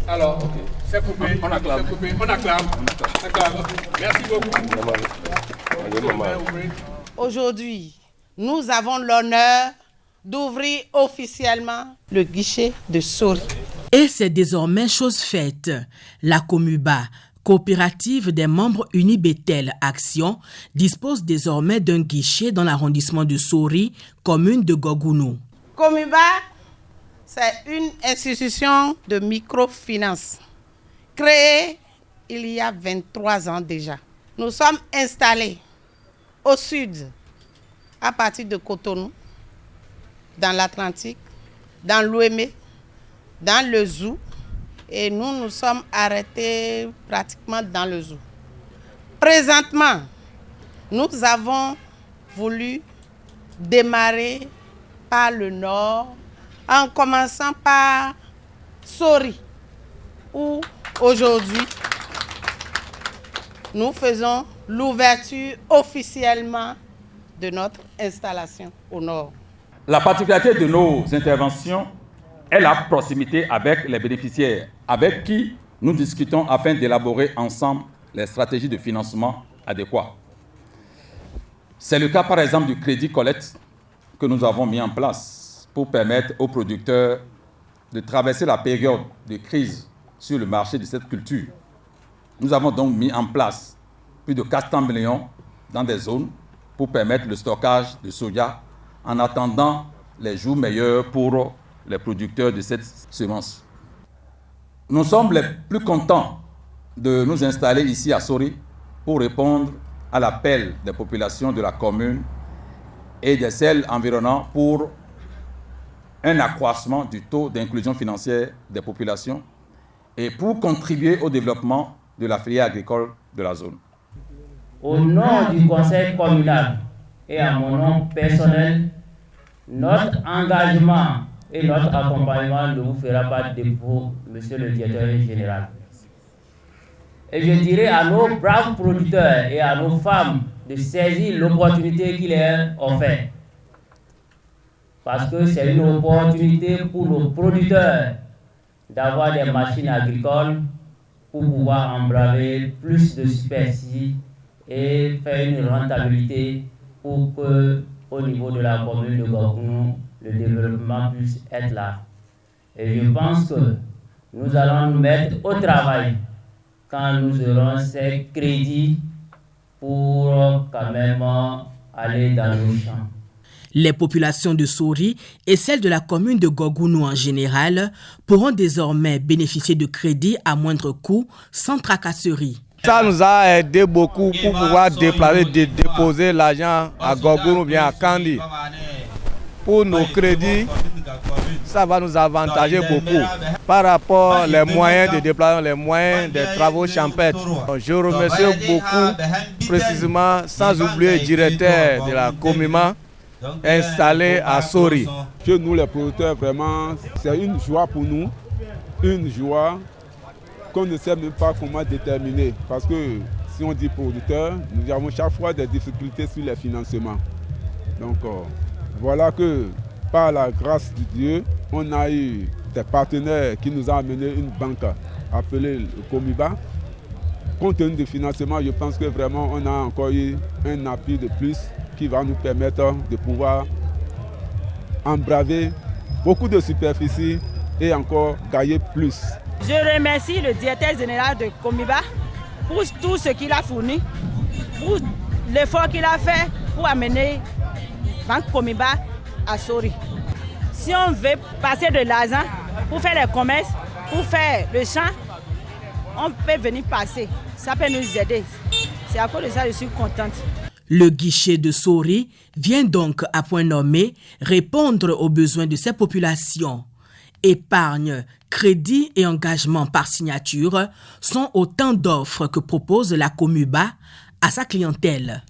Alors, c'est coupé. On acclame. On acclame. Merci beaucoup. Aujourd'hui, nous avons l'honneur d'ouvrir officiellement le guichet de Sori. Et c'est désormais chose faite. La Comuba, coopérative des membres unis Bethel Action, dispose désormais d'un guichet dans l'arrondissement de Sori, commune de Gogounou. Comuba, c'est une institution de microfinance créée il y a 23 ans déjà. Nous sommes installés au sud, à partir de Cotonou, dans l'Atlantique, dans l'Ouémé, dans le Zou, et nous sommes arrêtés pratiquement dans le Zou. Présentement, nous avons voulu démarrer par le nord, en commençant par Sori, où aujourd'hui, nous faisons l'ouverture officiellement de notre installation au nord. La particularité de nos interventions est la proximité avec les bénéficiaires, avec qui nous discutons afin d'élaborer ensemble les stratégies de financement adéquates. C'est le cas par exemple du crédit collecte que nous avons mis en place pour permettre aux producteurs de traverser la période de crise sur le marché de cette culture. Nous avons donc mis en place plus de 400 millions dans des zones pour permettre le stockage de soja en attendant les jours meilleurs pour les producteurs de cette semence. Nous sommes les plus contents de nous installer ici à Sori pour répondre à l'appel des populations de la commune et de celles environnantes pour un accroissement du taux d'inclusion financière des populations et pour contribuer au développement de la filière agricole de la zone. Au nom du conseil communal et à mon nom personnel, notre engagement et notre accompagnement ne vous fera pas défaut, monsieur le directeur général. Et je dirais à nos braves producteurs et à nos femmes de saisir l'opportunité qui leur est offerte. Parce que c'est une opportunité pour nos producteurs d'avoir des machines agricoles pour pouvoir embraver plus de superficie et faire une rentabilité pour que, au niveau de la commune de Gogounou, le développement puisse être là. Et je pense que nous allons nous mettre au travail quand nous aurons ces crédits pour quand même aller dans nos champs. Les populations de Sori et celles de la commune de Gogounou en général pourront désormais bénéficier de crédits à moindre coût, sans tracasserie. Ça nous a aidé beaucoup pour pouvoir déposer l'argent à Gogounou ou bien à Kandi. Pour nos crédits, ça va nous avantager beaucoup par rapport aux moyens de déplacement, les moyens des travaux champêtres. Je remercie beaucoup, précisément, sans oublier le directeur de la Comima, installé à Sori. Que nous les producteurs, vraiment, c'est une joie pour nous, une joie qu'on ne sait même pas comment déterminer. Parce que si on dit producteur, nous avons chaque fois des difficultés sur les financements. Donc voilà que par la grâce de Dieu, on a eu des partenaires qui nous ont amené une banque appelée le Comiba. Compte tenu du financement, je pense que vraiment on a encore eu un appui de plus qui va nous permettre de pouvoir embraver beaucoup de superficie et encore gagner plus. Je remercie le directeur général de Comiba pour tout ce qu'il a fourni, pour l'effort qu'il a fait pour amener Banque Comiba à Sori. Si on veut passer de l'argent pour faire les commerces, pour faire le champ, on peut venir passer. Ça peut nous aider. C'est à cause de ça que je suis contente. Le guichet de Sori vient donc à point nommé répondre aux besoins de ces populations. Épargne, crédit et engagement par signature sont autant d'offres que propose la Comuba à sa clientèle.